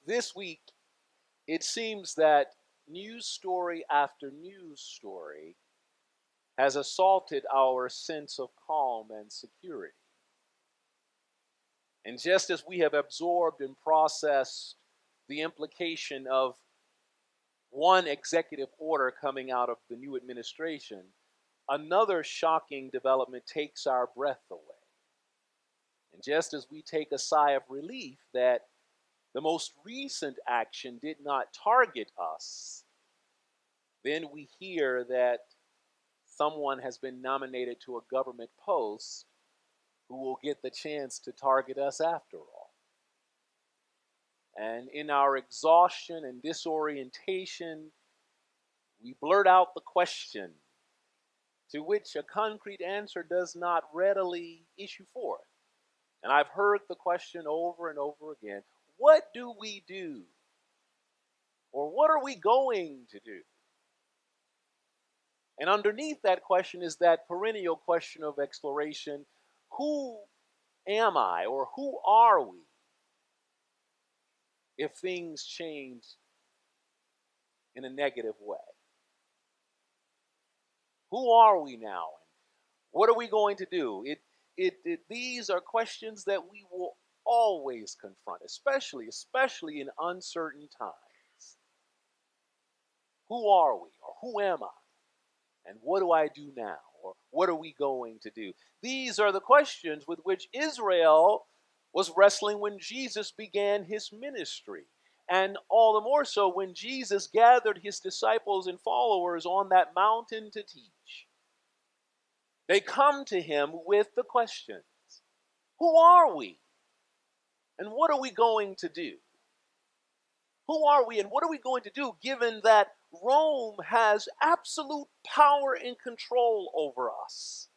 This week, it seems that news story after news story has assaulted our sense of calm and security. And just as we have absorbed and processed the implication of one executive order coming out of the new administration, another shocking development takes our breath away. And just as we take a sigh of relief that the most recent action did not target us, then we hear that someone has been nominated to a government post who will get the chance to target us after all. And in our exhaustion and disorientation, we blurt out the question to which a concrete answer does not readily issue forth. And I've heard the question over and over again, what do we do? Or what are we going to do? And underneath that question is that perennial question of exploration, who am I or who are we if things change in a negative way? Who are we now? And what are we going to do? These are questions that we will always confront, especially in uncertain times. Who are we, or who am I? And what do I do now? Or what are we going to do? These are the questions with which Israel was wrestling when Jesus began his ministry. And all the more so when Jesus gathered his disciples and followers on that mountain to teach. They come to him with the questions, who are we? And what are we going to do? Who are we and what are we going to do given that Rome has absolute power and control over us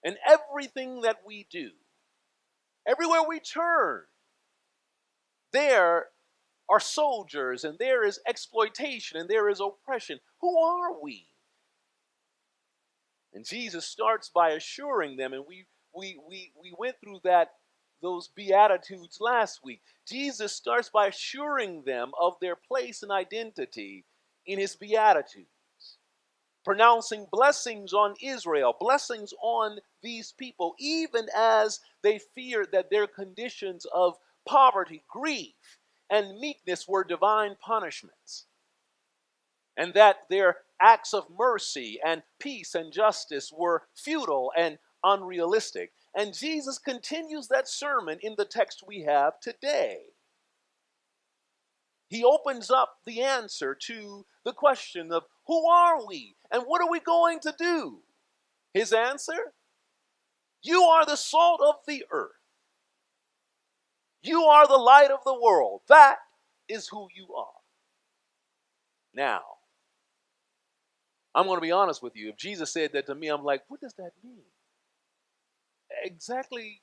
and everything that we do? Everywhere we turn, there are soldiers and there is exploitation and there is oppression. Who are we? And Jesus starts by assuring them, and we went through those Beatitudes last week. Jesus starts by assuring them of their place and identity in his Beatitudes, pronouncing blessings on Israel, blessings on these people, even as they feared that their conditions of poverty, grief, and meekness were divine punishments, and that their acts of mercy and peace and justice were futile and unrealistic. And Jesus continues that sermon in the text we have today. He opens up the answer to the question of who are we and what are we going to do? His answer, you are the salt of the earth. You are the light of the world. That is who you are. Now, I'm going to be honest with you. If Jesus said that to me, I'm like, what does that mean? Exactly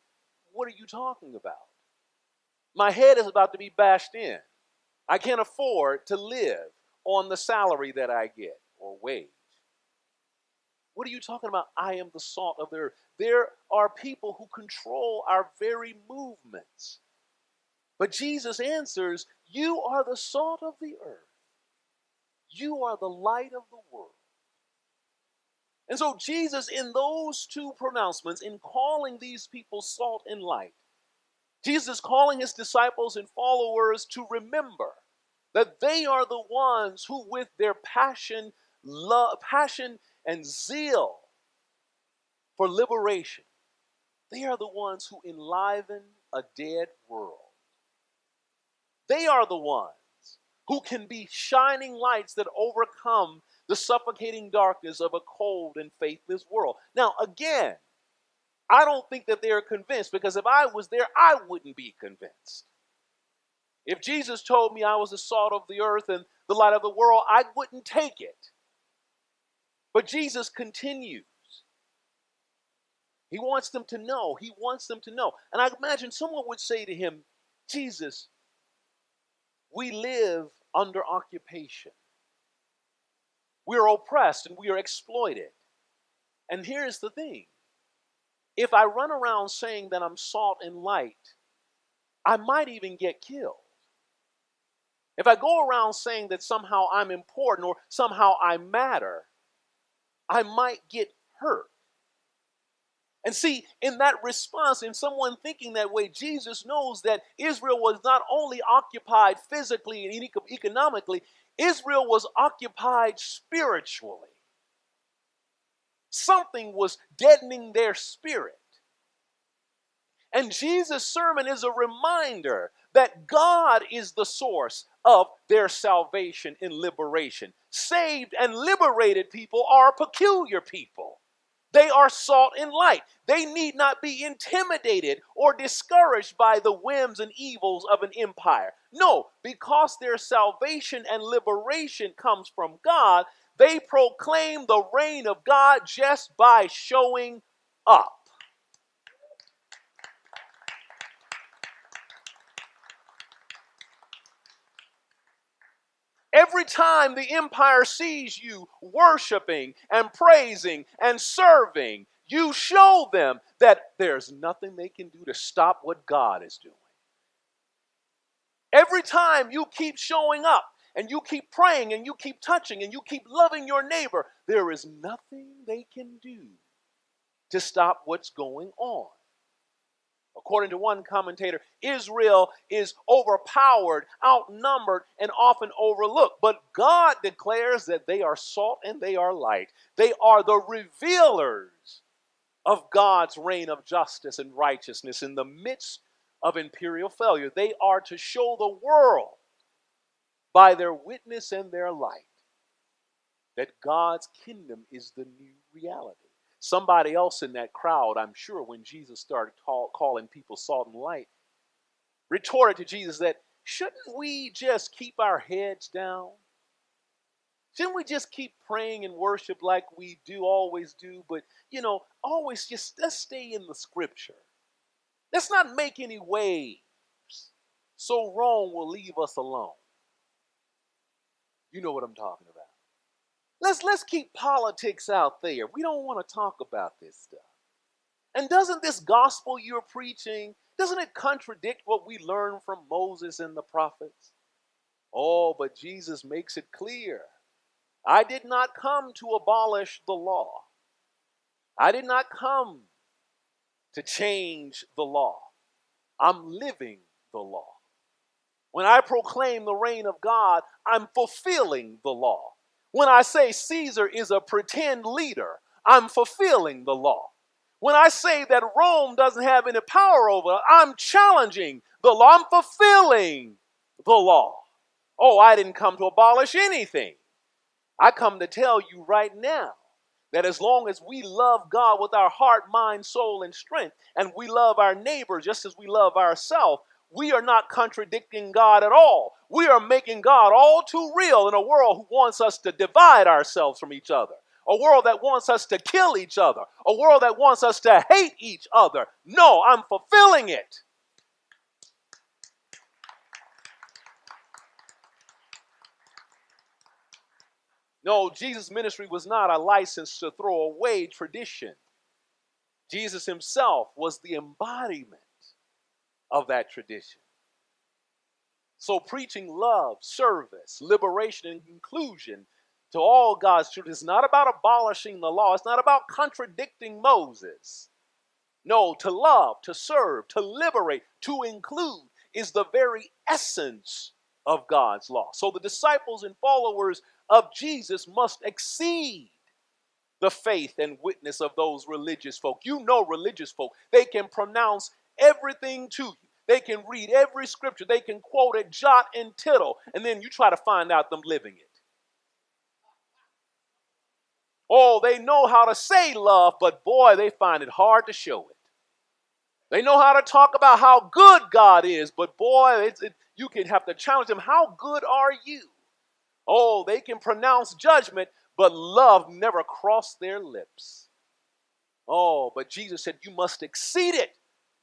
what are you talking about? My head is about to be bashed in. I can't afford to live on the salary that I get or wage. What are you talking about? I am the salt of the earth. There are people who control our very movements. But Jesus answers, you are the salt of the earth. You are the light of the world. And so Jesus, in those two pronouncements, in calling these people salt and light, Jesus is calling his disciples and followers to remember that they are the ones who, with their passion and zeal for liberation, they are the ones who enliven a dead world. They are the ones who can be shining lights that overcome the suffocating darkness of a cold and faithless world. Now, again, I don't think that they are convinced, because if I was there, I wouldn't be convinced. If Jesus told me I was the salt of the earth and the light of the world, I wouldn't take it. But Jesus continues. He wants them to know. He wants them to know. And I imagine someone would say to him, Jesus, we live under occupation. We are oppressed and we are exploited. And here's the thing. If I run around saying that I'm salt and light, I might even get killed. If I go around saying that somehow I'm important or somehow I matter, I might get hurt. And see, in that response, in someone thinking that way, Jesus knows that Israel was not only occupied physically and economically, Israel was occupied spiritually. Something was deadening their spirit. And Jesus' sermon is a reminder that God is the source of their salvation and liberation. Saved and liberated people are a peculiar people. They are salt and light. They need not be intimidated or discouraged by the whims and evils of an empire. No, because their salvation and liberation comes from God, they proclaim the reign of God just by showing up. Every time the empire sees you worshiping and praising and serving, you show them that there's nothing they can do to stop what God is doing. Every time you keep showing up and you keep praying and you keep touching and you keep loving your neighbor, there is nothing they can do to stop what's going on. According to one commentator, Israel is overpowered, outnumbered, and often overlooked. But God declares that they are salt and they are light. They are the revealers of God's reign of justice and righteousness in the midst of imperial failure. They are to show the world by their witness and their light that God's kingdom is the new reality. Somebody else in that crowd, I'm sure, when Jesus started calling people salt and light, retorted to Jesus that, shouldn't we just keep our heads down? Shouldn't we just keep praying and worship like we do, always do? But, always just, let's stay in the scripture. Let's not make any waves so wrong will leave us alone. You know what I'm talking about. Let's keep politics out there. We don't want to talk about this stuff. And doesn't this gospel you're preaching, doesn't it contradict what we learned from Moses and the prophets? Oh, but Jesus makes it clear. I did not come to abolish the law. I did not come to change the law. I'm living the law. When I proclaim the reign of God, I'm fulfilling the law. When I say Caesar is a pretend leader, I'm fulfilling the law. When I say that Rome doesn't have any power over us, I'm challenging the law. I'm fulfilling the law. Oh, I didn't come to abolish anything. I come to tell you right now that as long as we love God with our heart, mind, soul, and strength, and we love our neighbor just as we love ourselves, we are not contradicting God at all. We are making God all too real in a world who wants us to divide ourselves from each other. A world that wants us to kill each other. A world that wants us to hate each other. No, I'm fulfilling it. No, Jesus' ministry was not a license to throw away tradition. Jesus himself was the embodiment of that tradition. So preaching love, service, liberation, and inclusion to all God's children is not about abolishing the law. It's not about contradicting Moses. No, to love, to serve, to liberate, to include is the very essence of God's law. So the disciples and followers of Jesus must exceed the faith and witness of those religious folk. You know religious folk. They can pronounce everything to you. They can read every scripture. They can quote it jot and tittle. And then you try to find out them living it. Oh, they know how to say love, but boy, they find it hard to show it. They know how to talk about how good God is, but boy, you can have to challenge them. How good are you? Oh, they can pronounce judgment, but love never crossed their lips. Oh, but Jesus said you must exceed it.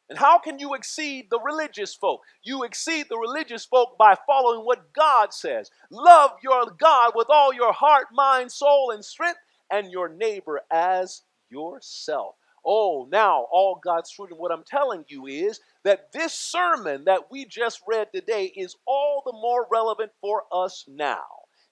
And how can you exceed the religious folk? You exceed the religious folk by following what God says. Love your God with all your heart, mind, soul, and strength, and your neighbor as yourself. Oh, now all God's children, what I'm telling you is that this sermon that we just read today is all the more relevant for us now.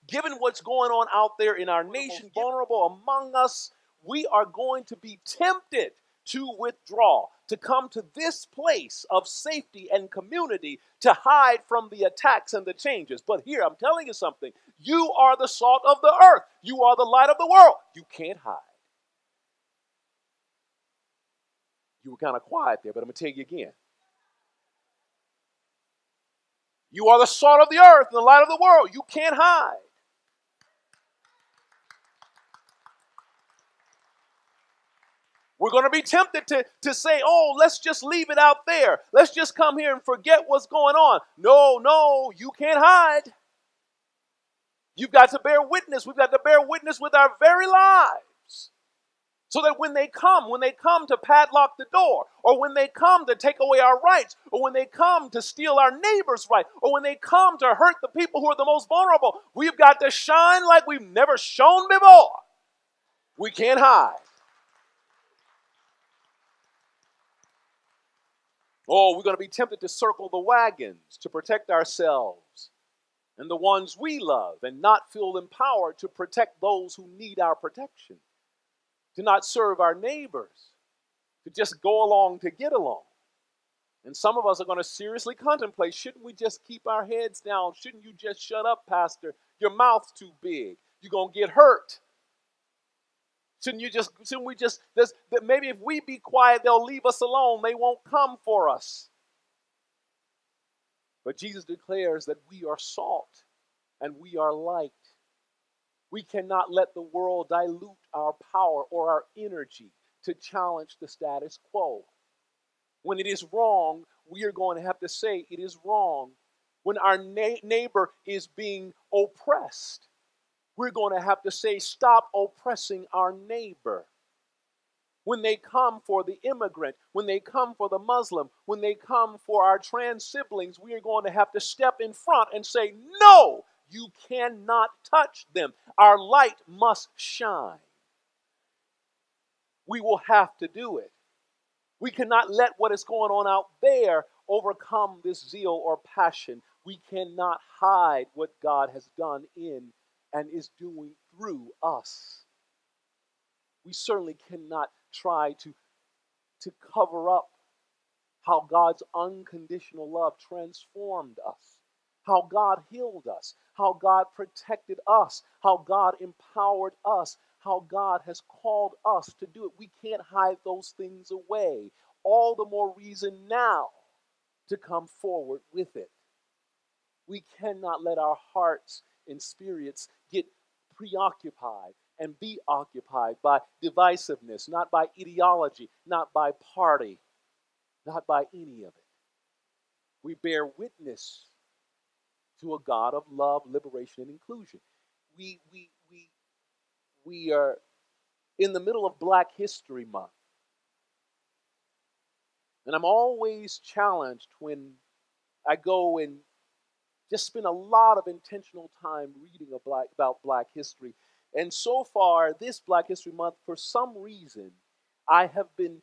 Given what's going on out there in our nation, vulnerable among us, we are going to be tempted to withdraw, to come to this place of safety and community to hide from the attacks and the changes. But here, I'm telling you something. You are the salt of the earth. You are the light of the world. You can't hide. You were kind of quiet there, but I'm going to tell you again. You are the salt of the earth and the light of the world. You can't hide. We're going to be tempted to say, oh, let's just leave it out there. Let's just come here and forget what's going on. No, you can't hide. You've got to bear witness. We've got to bear witness with our very lives. So that when they come to padlock the door, or when they come to take away our rights, or when they come to steal our neighbor's right, or when they come to hurt the people who are the most vulnerable, we've got to shine like we've never shone before. We can't hide. Oh, we're going to be tempted to circle the wagons to protect ourselves and the ones we love and not feel empowered to protect those who need our protection, to not serve our neighbors, to just go along to get along. And some of us are going to seriously contemplate, shouldn't we just keep our heads down? Shouldn't you just shut up, Pastor? Your mouth's too big. You're going to get hurt. Shouldn't we just, maybe if we be quiet, they'll leave us alone. They won't come for us. But Jesus declares that we are salt and we are light. We cannot let the world dilute our power or our energy to challenge the status quo. When it is wrong, we are going to have to say it is wrong. When our neighbor is being oppressed, we're going to have to say, stop oppressing our neighbor. When they come for the immigrant, when they come for the Muslim, when they come for our trans siblings, we are going to have to step in front and say, no, you cannot touch them. Our light must shine. We will have to do it. We cannot let what is going on out there overcome this zeal or passion. We cannot hide what God has done in and is doing through us. We certainly cannot try to cover up how God's unconditional love transformed us, how God healed us, how God protected us, how God empowered us, how God has called us to do it. We can't hide those things away. All the more reason now to come forward with it. We cannot let our hearts and spirits get preoccupied and be occupied by divisiveness, not by ideology, not by party, not by any of it. We bear witness to a God of love, liberation, and inclusion. We are in the middle of Black History Month. And I'm always challenged when I go and just spend a lot of intentional time reading about Black history. And so far, this Black History Month, for some reason, I have been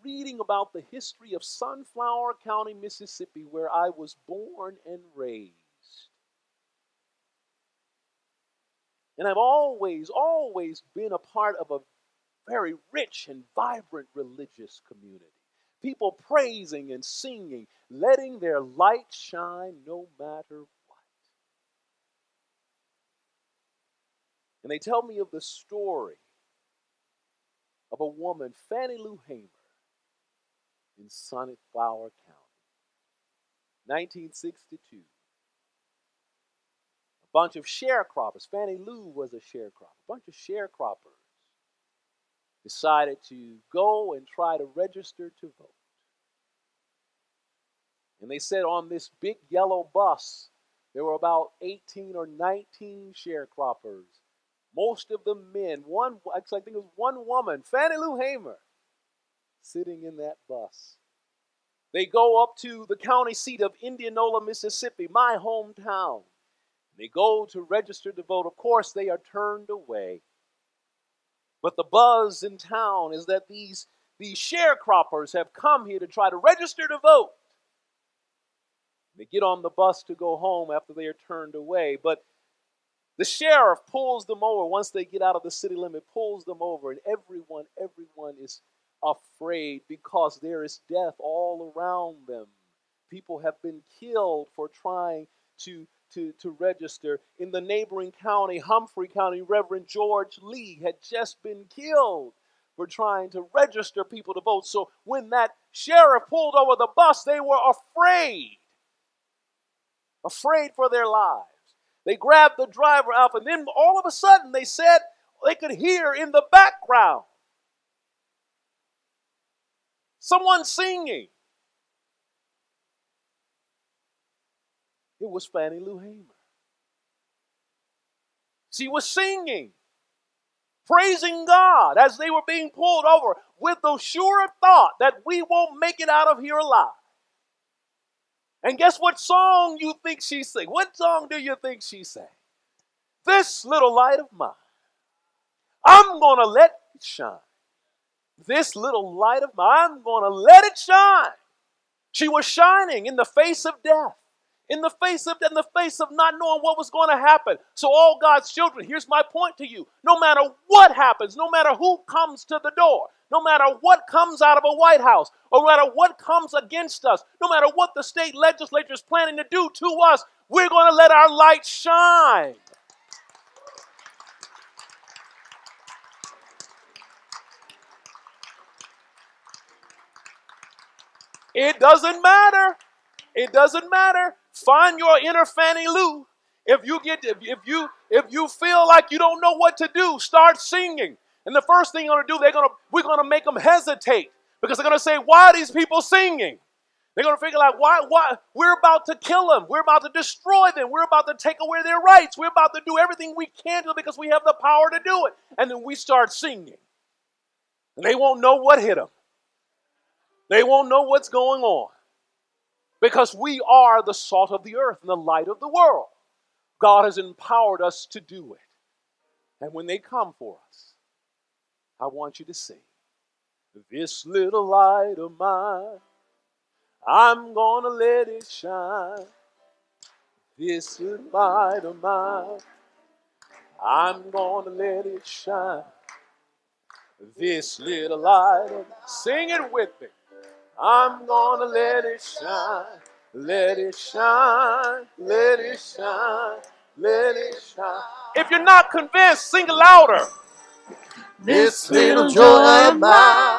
reading about the history of Sunflower County, Mississippi, where I was born and raised. And I've always been a part of a very rich and vibrant religious community. People praising and singing, letting their light shine no matter what. And they tell me of the story of a woman, Fannie Lou Hamer, in Sunflower County, 1962. A bunch of sharecroppers, Fannie Lou was a sharecropper, a bunch of sharecroppers decided to go and try to register to vote. And they said on this big yellow bus, there were about 18 or 19 sharecroppers. Most of them men. I think it was one woman, Fannie Lou Hamer, sitting in that bus. They go up to the county seat of Indianola, Mississippi, my hometown. They go to register to vote. Of course, they are turned away. But the buzz in town is that these sharecroppers have come here to try to register to vote. They get on the bus to go home after they are turned away. But the sheriff pulls them over once they get out of the city limit, pulls them over, and everyone is afraid because there is death all around them. People have been killed for trying to register. In the neighboring county, Humphrey County, Reverend George Lee had just been killed for trying to register people to vote. So when that sheriff pulled over the bus, they were afraid for their lives. They grabbed the driver up, and then all of a sudden they said they could hear in the background someone singing. It was Fannie Lou Hamer. She was singing, praising God as they were being pulled over with the sure thought that we won't make it out of here alive. And guess what song you think she sang? What song do you think she sang? This little light of mine, I'm going to let it shine. This little light of mine, I'm going to let it shine. She was shining in the face of death, in the face of not knowing what was going to happen. So all God's children, here's my point to you. No matter what happens, no matter who comes to the door, no matter what comes out of a White House, or no matter what comes against us, no matter what the state legislature is planning to do to us, we're going to let our light shine. It doesn't matter. It doesn't matter. Find your inner Fannie Lou. If you feel like you don't know what to do, start singing. And the first thing you're going to do, we're going to make them hesitate, because they're going to say, why are these people singing? They're going to figure like, why? We're about to kill them. We're about to destroy them. We're about to take away their rights. We're about to do everything we can do because we have the power to do it. And then we start singing. And they won't know what hit them. They won't know what's going on. Because we are the salt of the earth and the light of the world. God has empowered us to do it. And when they come for us, I want you to sing, this little light of mine, I'm gonna let it shine. This little light of mine, I'm gonna let it shine. This little light of, sing it with me. I'm gonna let it shine, let it shine, let it shine, let it shine. If you're not convinced, sing louder. This little joy of mine,